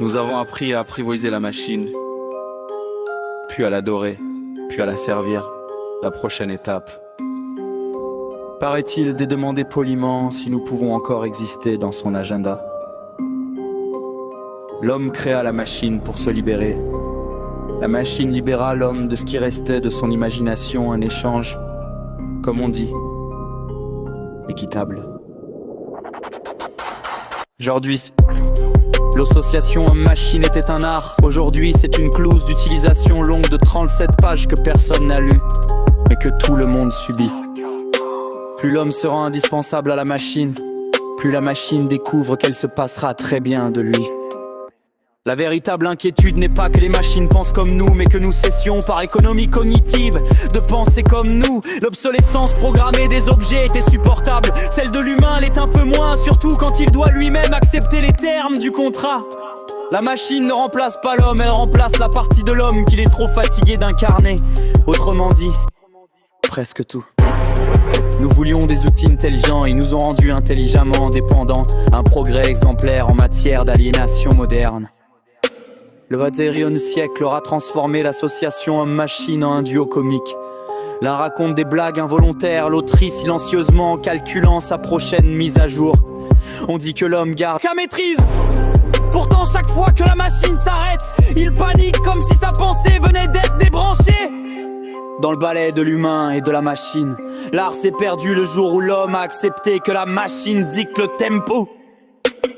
Nous avons appris à apprivoiser la machine, puis à l'adorer, puis à la servir. La prochaine étape. Paraît-il de demander poliment si nous pouvons encore exister dans son agenda. L'homme créa la machine pour se libérer. La machine libéra l'homme de ce qui restait de son imagination, un échange, comme on dit, équitable. Aujourd'hui, l'association homme-machine était un art. Aujourd'hui, c'est une clause d'utilisation longue de 37 pages que personne n'a lu, mais que tout le monde subit. Plus l'homme sera indispensable à la machine, plus la machine découvre qu'elle se passera très bien de lui. La véritable inquiétude n'est pas que les machines pensent comme nous, mais que nous cessions par économie cognitive de penser comme nous. L'obsolescence programmée des objets était supportable, celle de l'humain l'est un peu moins, surtout quand il doit lui-même accepter les termes du contrat. La machine ne remplace pas l'homme, elle remplace la partie de l'homme qu'il est trop fatigué d'incarner. Autrement dit, presque tout. Nous voulions des outils intelligents, ils nous ont rendus intelligemment dépendants. Un progrès exemplaire en matière d'aliénation moderne. Le 21e siècle aura transformé l'association homme-machine en un duo comique. L'un raconte des blagues involontaires, l'autre rit silencieusement en calculant sa prochaine mise à jour. On dit que l'homme garde sa maîtrise. Pourtant chaque fois que la machine s'arrête, il panique comme si sa pensée venait d'être débranchée. Dans le ballet de l'humain et de la machine, l'art s'est perdu le jour où l'homme a accepté que la machine dicte le tempo.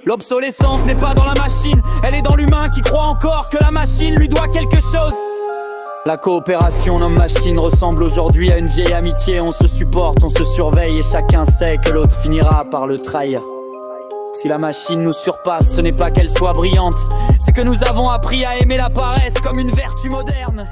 L'obsolescence n'est pas dans la machine, elle est dans l'humain qui croit encore que la machine lui doit quelque chose. La coopération homme-machine ressemble aujourd'hui à une vieille amitié. On se supporte, on se surveille et chacun sait que l'autre finira par le trahir. Si la machine nous surpasse, ce n'est pas qu'elle soit brillante, c'est que nous avons appris à aimer la paresse comme une vertu moderne.